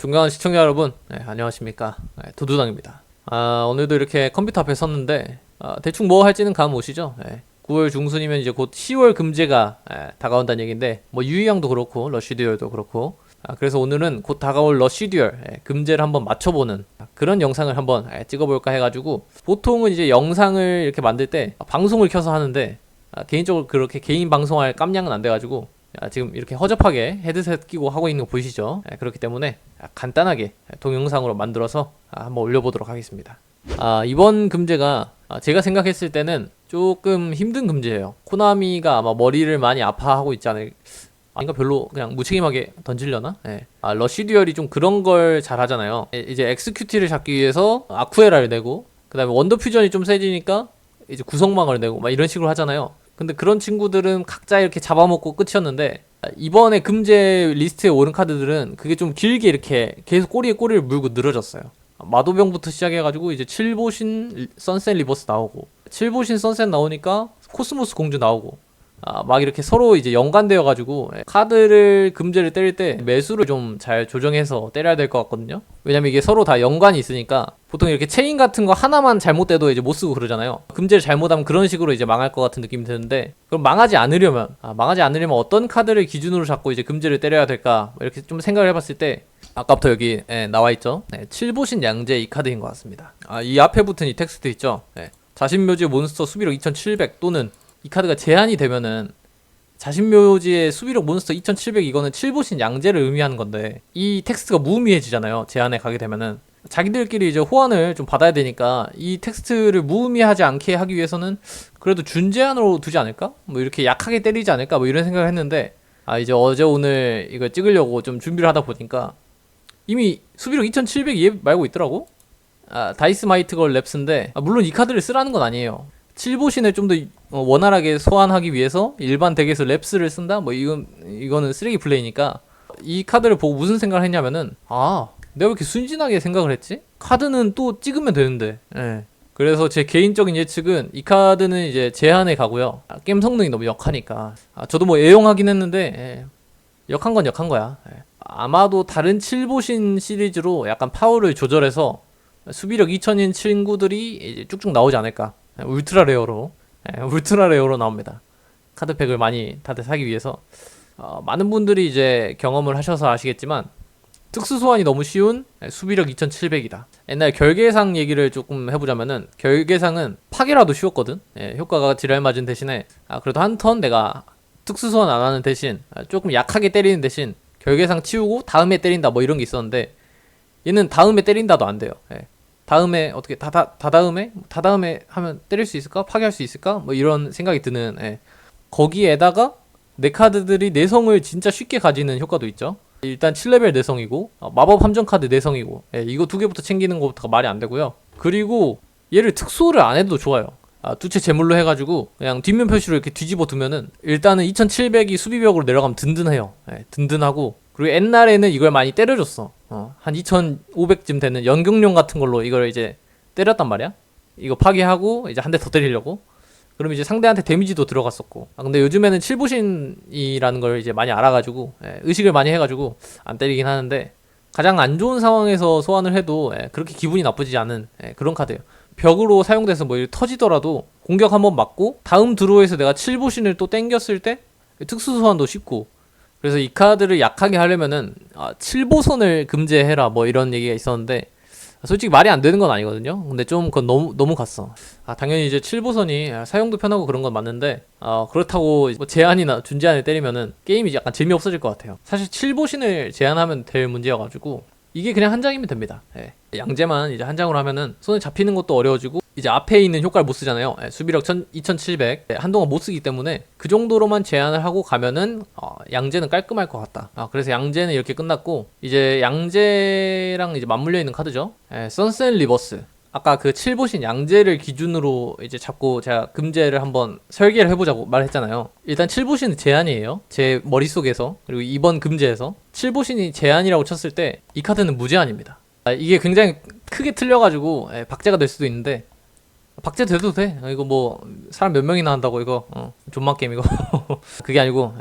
존경하는 시청자 여러분, 안녕하십니까. 도두당입니다. 오늘도 이렇게 컴퓨터 앞에 섰는데 대충 뭐 할지는 감 오시죠? 9월 중순이면 이제 곧 10월 금제가 다가온다는 얘기인데, 뭐 유희양도 그렇고 러쉬듀얼도 그렇고, 그래서 오늘은 곧 다가올 러쉬듀얼 금제를 한번 맞춰보는 그런 영상을 한번 찍어볼까 해가지고, 보통은 이제 영상을 이렇게 만들 때 방송을 켜서 하는데, 개인적으로 그렇게 개인 방송할 깜냥은 안 돼가지고 지금 이렇게 허접하게 헤드셋 끼고 하고 있는 거 보이시죠? 그렇기 때문에 간단하게 동영상으로 만들어서 한번 올려보도록 하겠습니다. 이번 금제가 제가 생각했을 때는 조금 힘든 금제예요. 코나미가 아마 머리를 많이 아파하고 있지 않을까, 아닌가, 별로 그냥 무책임하게 던지려나? 러쉬듀얼이 좀 그런 걸 잘 하잖아요. 이제 엑스큐티를 잡기 위해서 아쿠에라를 내고, 그 다음에 원더퓨전이 좀 세지니까 이제 구성망을 내고 막 이런 식으로 하잖아요. 근데 그런 친구들은 각자 이렇게 잡아먹고 끝이었는데, 이번에 금제 리스트에 오른 카드들은 그게 좀 길게 이렇게 계속 꼬리에 꼬리를 물고 늘어졌어요. 마도병부터 시작해가지고 이제 칠보신 선셋 리버스 나오고, 칠보신 선셋 나오니까 코스모스 공주 나오고, 막 이렇게 서로 이제 연관되어가지고 카드를 금제를 때릴 때 매수를 좀 잘 조정해서 때려야 될 것 같거든요. 왜냐면 이게 서로 다 연관이 있으니까. 보통 이렇게 체인 같은 거 하나만 잘못돼도 이제 못 쓰고 그러잖아요. 금제를 잘못하면 그런 식으로 이제 망할 것 같은 느낌이 드는데, 그럼 망하지 않으려면 어떤 카드를 기준으로 잡고 이제 금제를 때려야 될까, 이렇게 좀 생각을 해봤을 때 아까부터 여기 나와있죠. 칠보신 양제 이 카드인 것 같습니다. 이 앞에 붙은 이 텍스트 있죠. 자신묘지 몬스터 수비력 2700 또는, 이 카드가 제한이 되면은 자신묘지의 수비력 몬스터 2700, 이거는 칠보신 양제를 의미하는 건데, 이 텍스트가 무의미해지잖아요. 제한에 가게 되면은 자기들끼리 이제 호환을 좀 받아야 되니까, 이 텍스트를 무의미하지 않게 하기 위해서는 그래도 준제한으로 두지 않을까? 뭐 이렇게 약하게 때리지 않을까? 뭐 이런 생각을 했는데, 이제 어제 오늘 이거 찍으려고 좀 준비를 하다 보니까 이미 수비력 2700 얘 말고 있더라고. 다이스 마이트 걸 랩스인데, 물론 이 카드를 쓰라는 건 아니에요. 칠보신을 좀 더 원활하게 소환하기 위해서 일반 덱에서 랩스를 쓴다? 뭐 이거는 쓰레기 플레이니까. 이 카드를 보고 무슨 생각을 했냐면은, 내가 왜 이렇게 순진하게 생각을 했지? 카드는 또 찍으면 되는데. 그래서 제 개인적인 예측은 이 카드는 이제 제한에 가고요. 게임 성능이 너무 역하니까. 저도 뭐 애용하긴 했는데, 역한 건 역한 거야. 아마도 다른 칠보신 시리즈로 약간 파워를 조절해서 수비력 2000인 친구들이 이제 쭉쭉 나오지 않을까. 울트라 레어로 나옵니다. 카드팩을 많이 다들 사기 위해서. 많은 분들이 이제 경험을 하셔서 아시겠지만, 특수 소환이 너무 쉬운 수비력 2700이다. 옛날 결계상 얘기를 조금 해보자면은, 결계상은 파괴라도 쉬웠거든. 효과가 지랄 맞은 대신에 그래도 한 턴 내가 특수 소환 안 하는 대신 조금 약하게 때리는 대신 결계상 치우고 다음에 때린다, 뭐 이런 게 있었는데, 얘는 다음에 때린다도 안 돼요. 다음에 어떻게 다다음에 하면 때릴 수 있을까? 파괴할 수 있을까? 뭐 이런 생각이 드는, 거기에다가 내 카드들이 내성을 진짜 쉽게 가지는 효과도 있죠. 일단 7레벨 내성이고, 마법 함정 카드 내성이고, 이거 두 개부터 챙기는 것부터가 말이 안 되고요. 그리고 얘를 특수를 안 해도 좋아요. 두채 제물로 해가지고 그냥 뒷면 표시로 이렇게 뒤집어 두면은, 일단은 2700이 수비벽으로 내려가면 든든해요. 든든하고, 그리고 옛날에는 이걸 많이 때려줬어. 한 2500쯤 되는 연극용 같은 걸로 이걸 이제 때렸단 말이야. 이거 파괴하고 이제 한 대 더 때리려고. 그럼 이제 상대한테 데미지도 들어갔었고. 근데 요즘에는 칠보신이라는 걸 이제 많이 알아가지고, 의식을 많이 해가지고 안 때리긴 하는데, 가장 안 좋은 상황에서 소환을 해도 그렇게 기분이 나쁘지 않은 그런 카드예요. 벽으로 사용돼서 뭐 터지더라도 공격 한번 맞고 다음 드로우에서 내가 칠보신을 또 땡겼을 때 특수 소환도 쉽고. 그래서 이 카드를 약하게 하려면은 7보선을 금제해라, 뭐 이런 얘기가 있었는데, 솔직히 말이 안 되는 건 아니거든요. 근데 좀 그건 너무 갔어. 당연히 이제 7보선이 사용도 편하고 그런 건 맞는데, 그렇다고 뭐 제한이나 준제한을 때리면은 게임이 약간 재미없어질 것 같아요. 사실 7보신을 제한하면 될 문제여가지고, 이게 그냥 한 장이면 됩니다. 양제만 이제 한 장으로 하면은 손에 잡히는 것도 어려워지고, 이제 앞에 있는 효과를 못 쓰잖아요. 수비력 2700 한동안 못 쓰기 때문에 그 정도로만 제한을 하고 가면은 양제는 깔끔할 것 같다. 그래서 양제는 이렇게 끝났고, 이제 양제랑 이제 맞물려 있는 카드죠. 선셋 리버스. 아까 그 칠보신 양제를 기준으로 이제 잡고 제가 금제를 한번 설계를 해보자고 말했잖아요. 일단 칠보신은 제한이에요. 제 머릿속에서. 그리고 이번 금제에서 칠보신이 제한이라고 쳤을 때 이 카드는 무제한입니다. 이게 굉장히 크게 틀려가지고 박제가 될 수도 있는데, 박제 돼도 돼. 이거 뭐 사람 몇 명이나 한다고 이거 존맛 게임 이거. 그게 아니고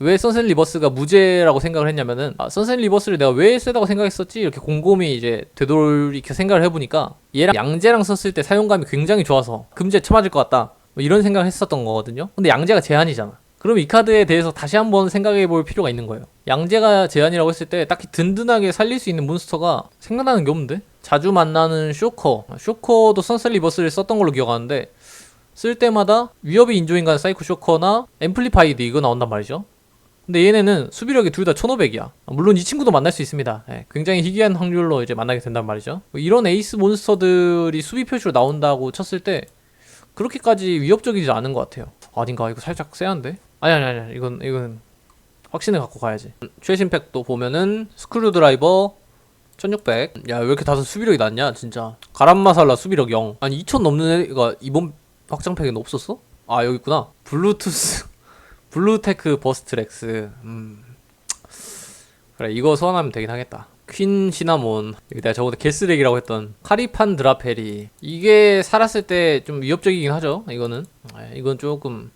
왜 선셋 리버스가 무죄라고 생각을 했냐면은 선셋 리버스를 내가 왜 세다고 생각했었지 이렇게 곰곰이 이제 되돌이켜 생각을 해보니까 얘랑 양재랑 썼을 때 사용감이 굉장히 좋아서 금지에 쳐맞을 것 같다 뭐 이런 생각을 했었던 거거든요. 근데 양재가 제한이잖아. 그럼 이 카드에 대해서 다시 한번 생각해 볼 필요가 있는 거예요. 양재가 제한이라고 했을 때 딱히 든든하게 살릴 수 있는 몬스터가 생각나는 게 없는데? 자주 만나는 쇼커도 선셋 리버스를 썼던 걸로 기억하는데 쓸 때마다 위협이 인조인간 사이코 쇼커나 앰플리파이드 이거 나온단 말이죠. 근데 얘네는 수비력이 둘 다 1500이야. 물론 이 친구도 만날 수 있습니다. 굉장히 희귀한 확률로 이제 만나게 된단 말이죠. 이런 에이스 몬스터들이 수비 표시로 나온다고 쳤을 때 그렇게까지 위협적이지 않은 것 같아요. 아닌가? 이거 살짝 세한데? 아니. 이건 확신을 갖고 가야지. 최신 팩도 보면은 스크류 드라이버 1600. 야, 왜 이렇게 다들 수비력이 낮냐, 진짜. 가람마살라 수비력 0. 아니, 2000 넘는 애가 이번 확장 팩에는 없었어? 아, 여기 있구나. 블루테크 버스트 렉스. 그래, 이거 소환하면 되긴 하겠다. 퀸 시나몬. 내가 저번에 개쓰레기라고 했던 카리판 드라페리. 이게 살았을 때 좀 위협적이긴 하죠, 이거는. 이건 조금.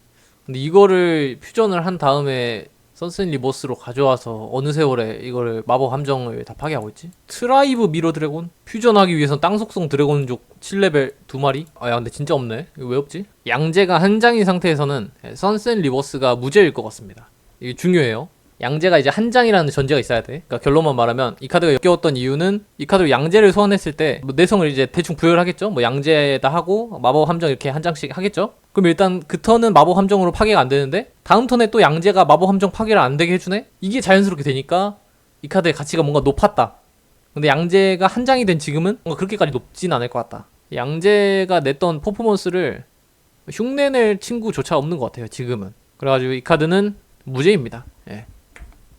근데 이거를 퓨전을 한 다음에 선셋 리버스로 가져와서 어느 세월에 이거를 마법 함정을 다 파괴하고 있지? 트라이브 미러 드래곤? 퓨전하기 위해선 땅속성 드래곤족 7레벨 2마리? 아, 야, 근데 진짜 없네. 이거 왜 없지? 양재가 한 장인 상태에서는 선셋 리버스가 무죄일 것 같습니다. 이게 중요해요. 양재가 이제 한 장이라는 전제가 있어야 돼. 그러니까 결론만 말하면 이 카드가 역겨웠던 이유는 이 카드로 양재를 소환했을 때 뭐 내성을 이제 대충 부여를 하겠죠. 뭐 양재에다 하고 마법 함정 이렇게 한 장씩 하겠죠. 그럼 일단 그 턴은 마법 함정으로 파괴가 안 되는데 다음 턴에 또 양재가 마법 함정 파괴를 안 되게 해주네. 이게 자연스럽게 되니까 이 카드의 가치가 뭔가 높았다. 근데 양재가 한 장이 된 지금은 뭔가 그렇게까지 높진 않을 것 같다. 양재가 냈던 퍼포먼스를 흉내낼 친구조차 없는 것 같아요, 지금은. 그래가지고 이 카드는 무죄입니다. 예.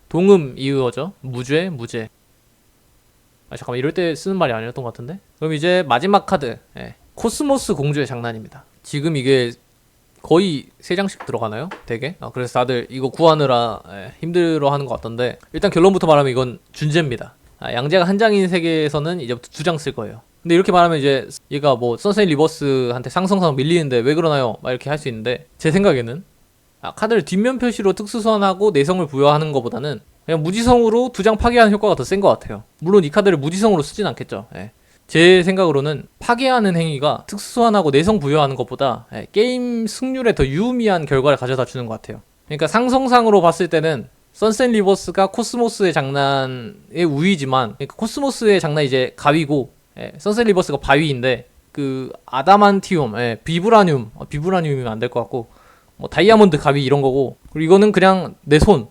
동음 이으어죠. 무죄. 아, 잠깐만, 이럴 때 쓰는 말이 아니었던 것 같은데? 그럼 이제 마지막 카드. 코스모스 공주의 장난입니다. 지금 이게 거의 3장씩 들어가나요? 되게? 그래서 다들 이거 구하느라 힘들어하는 것 같던데, 일단 결론부터 말하면 이건 준재입니다. 양재가 한 장인 세계에서는 이제부터 2장 쓸 거예요. 근데 이렇게 말하면 이제 얘가 뭐 선셋 리버스한테 상성상 밀리는데 왜 그러나요? 막 이렇게 할 수 있는데, 제 생각에는 카드를 뒷면 표시로 특수 소환하고 내성을 부여하는 것보다는 그냥 무지성으로 2장 파괴하는 효과가 더 센 것 같아요. 물론 이 카드를 무지성으로 쓰진 않겠죠. 제 생각으로는 파괴하는 행위가 특수 소환하고 내성 부여하는 것보다 게임 승률에 더 유의미한 결과를 가져다 주는 것 같아요. 그러니까 상성상으로 봤을 때는 선셋 리버스가 코스모스의 장난의 우위지만, 그러니까 코스모스의 장난이 이제 가위고 선셋 리버스가 바위인데, 그 아다만티움, 비브라늄이면 안 될 것 같고, 뭐 다이아몬드 가위 이런 거고, 그리고 이거는 그냥 내 손.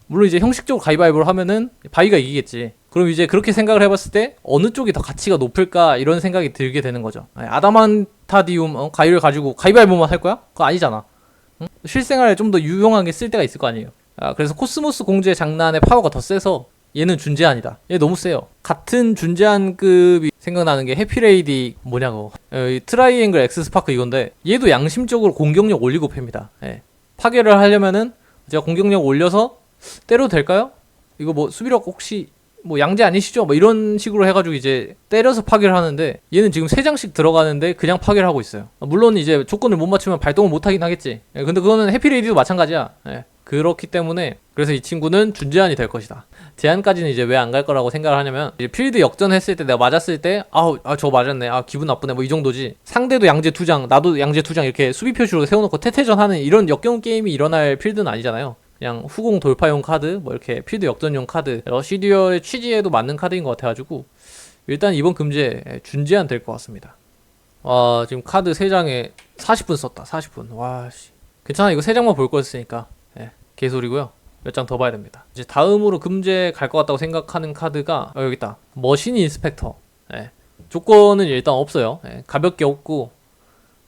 물론 이제 형식적으로 가위바위보를 하면은 바위가 이기겠지. 그럼 이제 그렇게 생각을 해봤을 때 어느 쪽이 더 가치가 높을까 이런 생각이 들게 되는 거죠. 아다만타디움 가위를 가지고 가위바위보만 할 거야? 그거 아니잖아. 응? 실생활에 좀 더 유용하게 쓸 때가 있을 거 아니에요. 그래서 코스모스 공주의 장난의 파워가 더 세서 얘는 준재한이다. 얘 너무 세요. 같은 준재한급이 생각나는 게 해피레이디 뭐냐고. 트라이앵글 엑스 스파크 이건데, 얘도 양심적으로 공격력 올리고 팹니다. 파괴를 하려면은 제가 공격력 올려서 때려도 될까요? 이거 뭐 수비력 혹시 뭐 양재 아니시죠? 뭐 이런 식으로 해가지고 이제 때려서 파괴를 하는데, 얘는 지금 3장씩 들어가는데 그냥 파괴를 하고 있어요. 물론 이제 조건을 못 맞추면 발동을 못 하긴 하겠지. 근데 그거는 해피레이디도 마찬가지야. 그렇기 때문에 그래서 이 친구는 준제한이 될 것이다. 제한까지는 이제 왜 안 갈 거라고 생각을 하냐면, 이제 필드 역전했을 때 내가 맞았을 때 저거 맞았네, 기분 나쁘네, 뭐 이 정도지. 상대도 양재 2장 나도 양재 2장 이렇게 수비 표시로 세워놓고 태태전 하는 이런 역경 게임이 일어날 필드는 아니잖아요. 그냥 후공 돌파용 카드, 뭐 이렇게 필드 역전용 카드, 러시디어의 취지에도 맞는 카드인 것 같아가지고 일단 이번 금지에 준제한 될 것 같습니다. 지금 카드 3장에 40분 썼다. 40분. 와씨, 괜찮아. 이거 3장만 볼 거였으니까 개소리고요. 몇 장 더 봐야 됩니다. 이제 다음으로 금제 갈 것 같다고 생각하는 카드가 여기 있다. 머신 인스펙터. 조건은 일단 없어요. 가볍게 없고,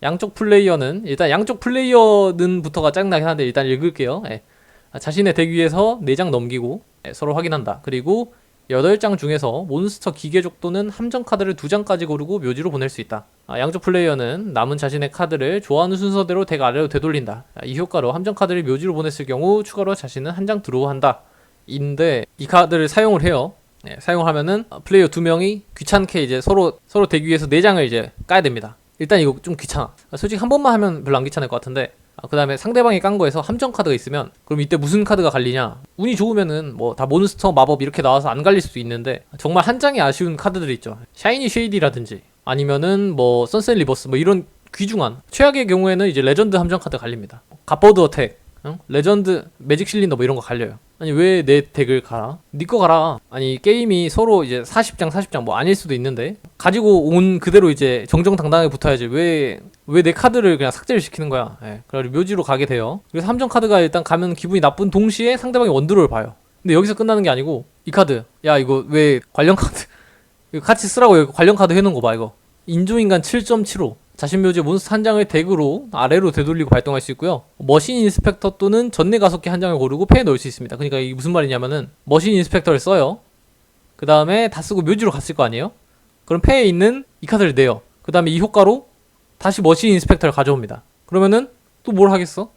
양쪽 플레이어는 부터가 짜증나긴 한데 일단 읽을게요. 자신의 덱 위에서 4장 넘기고 서로 확인한다. 그리고 8장 중에서 몬스터 기계족 또는 함정 카드를 2장까지 고르고 묘지로 보낼 수 있다. 양쪽 플레이어는 남은 자신의 카드를 좋아하는 순서대로 덱 아래로 되돌린다. 이 효과로 함정 카드를 묘지로 보냈을 경우 추가로 자신은 한 장 드로우한다. 인데 이 카드를 사용을 해요. 사용하면은 플레이어 2명이 귀찮게 이제 서로 덱 위에서 4장을 이제 까야 됩니다. 일단 이거 좀 귀찮아. 솔직히 한 번만 하면 별로 안 귀찮을 것 같은데, 그 다음에 상대방이 깐 거에서 함정 카드가 있으면 그럼 이때 무슨 카드가 갈리냐, 운이 좋으면은 뭐 다 몬스터 마법 이렇게 나와서 안 갈릴 수도 있는데 정말 한 장이 아쉬운 카드들이 있죠. 샤이니 쉐이디라든지 아니면은 뭐 선셋 리버스 뭐 이런 귀중한, 최악의 경우에는 이제 레전드 함정 카드 갈립니다. 갓버드 어택, 응? 레전드 매직 실린더 뭐 이런 거 갈려요. 아니 왜 내 덱을 갈아? 니 거 갈아. 아니 게임이 서로 이제 40장 뭐 아닐 수도 있는데 가지고 온 그대로 이제 정정당당하게 붙어야지 왜 내 카드를 그냥 삭제를 시키는 거야. 예. 그래서 묘지로 가게 돼요. 그래서 함정 카드가 일단 가면 기분이 나쁜 동시에 상대방이 원드로를 봐요. 근데 여기서 끝나는 게 아니고 이 카드, 야 이거 왜 관련 카드 이거 같이 쓰라고 여기 관련 카드 해놓은 거 봐. 이거 인조인간 7.75 자신 묘지 몬스터 한 장을 덱으로 아래로 되돌리고 발동할 수 있고요. 머신 인스펙터 또는 전내 가속기 한 장을 고르고 패에 넣을 수 있습니다. 그러니까 이게 무슨 말이냐면은 머신 인스펙터를 써요. 그 다음에 다 쓰고 묘지로 갔을 거 아니에요? 그럼 패에 있는 이 카드를 내요. 그 다음에 이 효과로 다시 머신 인스펙터를 가져옵니다. 그러면은 또 뭘 하겠어?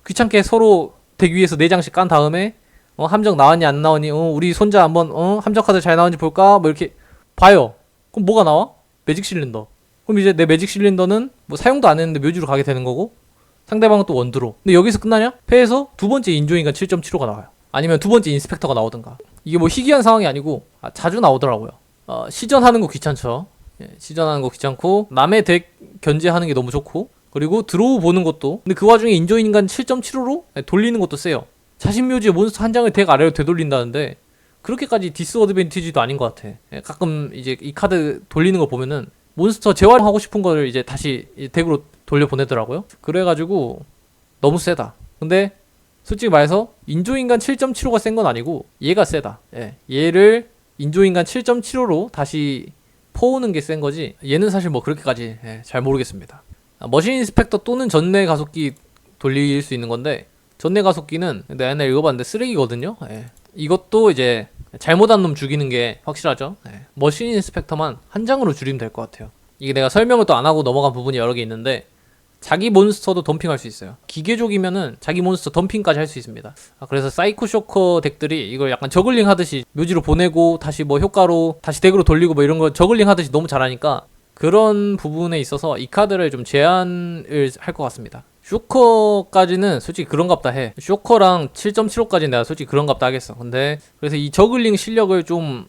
귀찮게 서로 덱 위에서 4장씩 깐 다음에 함정 나왔니 안 나왔니, 우리 손자 한번 함정 카드 잘 나왔는지 볼까? 뭐 이렇게 봐요. 그럼 뭐가 나와? 매직 실린더. 그럼 이제 내 매직 실린더는 뭐 사용도 안 했는데 묘지로 가게 되는 거고, 상대방은 또 원드로. 근데 여기서 끝나냐? 패에서 두 번째 인조인간 7.75가 나와요. 아니면 두 번째 인스펙터가 나오든가. 이게 뭐 희귀한 상황이 아니고 자주 나오더라고요. 시전하는 거 귀찮죠. 예, 시전하는 거 귀찮고 남의 덱 견제하는 게 너무 좋고, 그리고 드로우 보는 것도, 근데 그 와중에 인조인간 7.75로 돌리는 것도 세요. 자신 묘지에 몬스터 한 장을 덱 아래로 되돌린다는데 그렇게까지 디스어드밴티지도 아닌 것 같아. 예, 가끔 이제 이 카드 돌리는 거 보면은 몬스터 재활용하고 싶은 거를 이제 다시 덱으로 돌려보내더라고요. 그래가지고 너무 세다. 근데 솔직히 말해서 인조인간 7.75가 센 건 아니고 얘가 세다. 예, 얘를 인조인간 7.75로 다시 퍼오는 게 센 거지, 얘는 사실 뭐 그렇게까지 잘 모르겠습니다. 머신 인스펙터 또는 전내 가속기 돌릴 수 있는 건데, 전내 가속기는 내가 옛날에 읽어봤는데 쓰레기거든요. 예. 이것도 이제 잘못한 놈 죽이는 게 확실하죠. 예. 머신 인스펙터만 한 장으로 줄이면 될 것 같아요. 이게 내가 설명을 또 안 하고 넘어간 부분이 여러 개 있는데, 자기 몬스터도 덤핑할 수 있어요. 기계족이면은 자기 몬스터 덤핑까지 할 수 있습니다. 그래서 사이코 쇼커 덱들이 이걸 약간 저글링 하듯이 묘지로 보내고 다시 뭐 효과로 다시 덱으로 돌리고 뭐 이런 거 저글링 하듯이 너무 잘하니까 그런 부분에 있어서 이 카드를 좀 제한을 할 것 같습니다. 쇼커까지는 솔직히 그런갑다 해. 쇼커랑 7.75까지는 내가 솔직히 그런갑다 하겠어. 근데 그래서 이 저글링 실력을 좀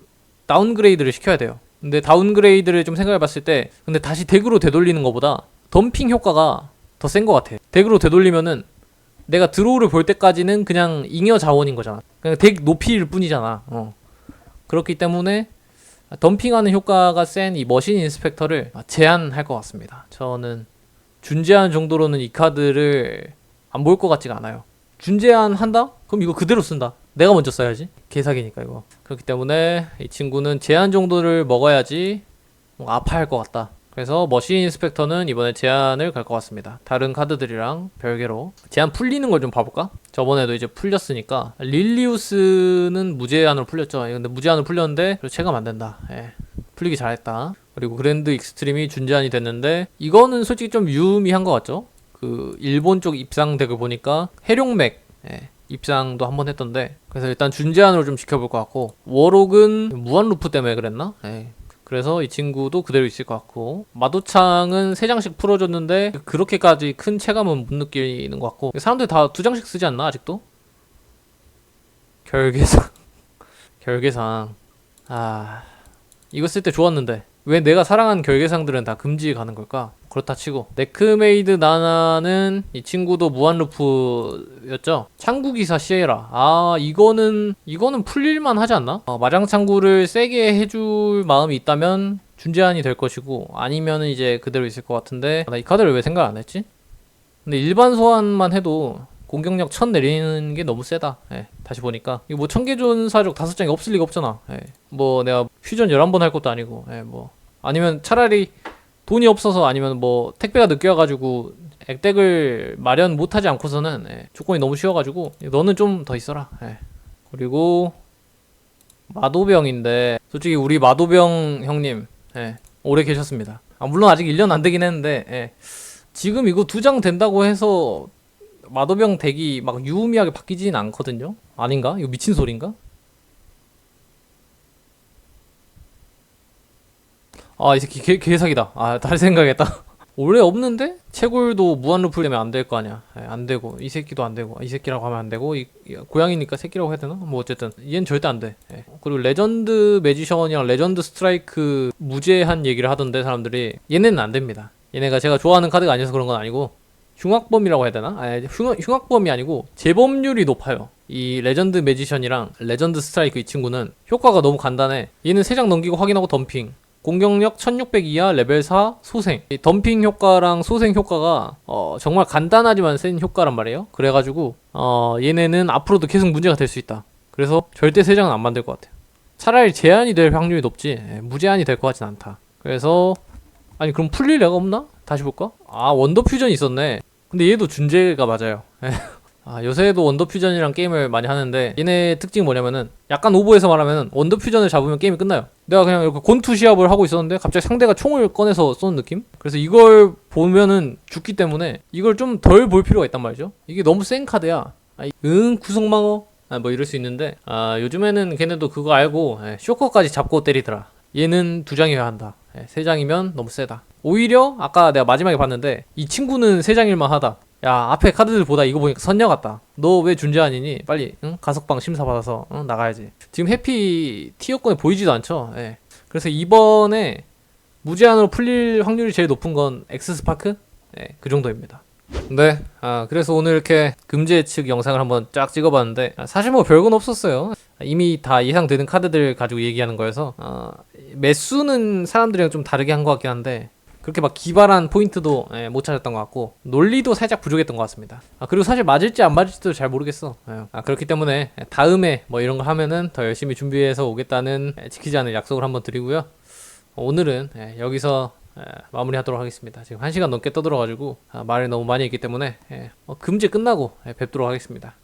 다운그레이드를 시켜야 돼요. 근데 다운그레이드를 좀 생각해봤을 때, 근데 다시 덱으로 되돌리는 것보다 덤핑 효과가 더 센 것 같아. 덱으로 되돌리면은 내가 드로우를 볼 때까지는 그냥 잉여 자원인 거잖아. 그냥 덱 높이일 뿐이잖아. 그렇기 때문에 덤핑하는 효과가 센 이 머신 인스펙터를 제한할 것 같습니다. 저는 준제한 정도로는 이 카드를 안 볼 것 같지가 않아요. 준제한 한다? 그럼 이거 그대로 쓴다. 내가 먼저 써야지. 개사기니까 이거. 그렇기 때문에 이 친구는 제한 정도를 먹어야지 뭔가 아파할 것 같다. 그래서 머신 인스펙터는 이번에 제한을 갈 것 같습니다. 다른 카드들이랑 별개로 제한 풀리는 걸 좀 봐볼까? 저번에도 이제 풀렸으니까 릴리우스는 무제한으로 풀렸죠. 근데 무제한으로 풀렸는데 체감 안 된다. 예. 풀리기 잘했다. 그리고 그랜드 익스트림이 준제한이 됐는데 이거는 솔직히 좀 유의미한 것 같죠? 그 일본 쪽 입상 덱을 보니까 해룡맥 입상도 한번 했던데, 그래서 일단 준제한으로 좀 지켜볼 것 같고, 워록은 무한 루프 때문에 그랬나? 그래서 이 친구도 그대로 있을 것 같고, 마도창은 3장씩 풀어줬는데 그렇게까지 큰 체감은 못 느끼는 것 같고, 사람들 다 2장씩 쓰지 않나 아직도? 결계상 결계상 이거 쓸 때 좋았는데 왜 내가 사랑하는 결계상들은 다 금지에 가는 걸까? 그렇다 치고 네크메이드 나나는 이 친구도 무한루프였죠. 창구기사 시에라, 이거는 풀릴만 하지 않나? 마장 창구를 세게 해줄 마음이 있다면 준제한이 될 것이고, 아니면은 이제 그대로 있을 것 같은데, 나 이 카드를 왜 생각 안 했지? 근데 일반 소환만 해도 공격력 1000 내리는 게 너무 세다. 다시 보니까 이거 뭐 청계존 사족 5장이 없을 리가 없잖아. 뭐 내가 퓨전 11번 할 것도 아니고, 뭐 아니면 차라리 돈이 없어서, 아니면 뭐 택배가 늦게 와가지고 액덱을 마련 못하지 않고서는 조건이 너무 쉬워가지고 너는 좀 더 있어라. 그리고 마도병인데, 솔직히 우리 마도병 형님 오래 계셨습니다. 물론 아직 1년 안 되긴 했는데 지금 이거 2장 된다고 해서 마도병 덱이 막 유의미하게 바뀌진 않거든요? 아닌가? 이거 미친 소린가? 이 새끼 개사기다. 다시 생각했다. 원래 없는데 채굴도 무한 루플 되면 안 될 거 아니야. 안 되고 이 새끼도 안 되고 이 새끼라고 하면 안 되고 고양이니까 새끼라고 해야 되나? 뭐 어쨌든 얘는 절대 안 돼. 그리고 레전드 매지션이랑 레전드 스트라이크 무제한 얘기를 하던데 사람들이 얘네는 안 됩니다. 얘네가 제가 좋아하는 카드가 아니어서 그런 건 아니고 흉악범이라고 해야 되나? 흉악범이 아니고 재범률이 높아요. 이 레전드 매지션이랑 레전드 스트라이크 이 친구는 효과가 너무 간단해. 얘는 3장 넘기고 확인하고 덤핑. 공격력 1600 이하 레벨 4 소생. 이 덤핑 효과랑 소생 효과가 정말 간단하지만 센 효과란 말이에요. 그래가지고 얘네는 앞으로도 계속 문제가 될 수 있다. 그래서 절대 3장은 안 만들 것 같아요. 차라리 제한이 될 확률이 높지 무제한이 될 것 같진 않다. 그래서 아니 그럼 풀릴 애가 없나? 다시 볼까? 아 원더 퓨전 있었네. 근데 얘도 준재가 맞아요. 요새도 원더 퓨전이랑 게임을 많이 하는데 얘네 특징이 뭐냐면은 약간 오버해서 말하면은 원더 퓨전을 잡으면 게임이 끝나요. 내가 그냥 이렇게 권투 시합을 하고 있었는데 갑자기 상대가 총을 꺼내서 쏘는 느낌? 그래서 이걸 보면은 죽기 때문에 이걸 좀 덜 볼 필요가 있단 말이죠. 이게 너무 센 카드야. 구속망어? 뭐 이럴 수 있는데 요즘에는 걔네도 그거 알고 쇼커까지 잡고 때리더라. 얘는 2장이어야 한다. 3장이면 너무 세다. 오히려 아까 내가 마지막에 봤는데 이 친구는 3장일만 하다. 야 앞에 카드들 보다 이거 보니까 선녀 같다. 너 왜 준재 아니니? 빨리 가석방 심사 받아서 나가야지. 지금 해피 티어권에 보이지도 않죠. 그래서 이번에 무제한으로 풀릴 확률이 제일 높은 건 엑스스파크? 그 정도입니다. 네, 그래서 오늘 이렇게 금지 예측 영상을 한번 쫙 찍어봤는데 사실 뭐 별건 없었어요. 이미 다 예상되는 카드들 가지고 얘기하는 거여서 매수는 사람들이랑 좀 다르게 한 것 같긴 한데 그렇게 막 기발한 포인트도 못 찾았던 것 같고 논리도 살짝 부족했던 것 같습니다. 그리고 사실 맞을지 안 맞을지도 잘 모르겠어. 그렇기 때문에 다음에 뭐 이런 거 하면은 더 열심히 준비해서 오겠다는 지키지 않을 약속을 한번 드리고요. 오늘은 여기서 마무리하도록 하겠습니다. 지금 1시간 넘게 떠들어가지고 말을 너무 많이 했기 때문에 금지 끝나고 뵙도록 하겠습니다.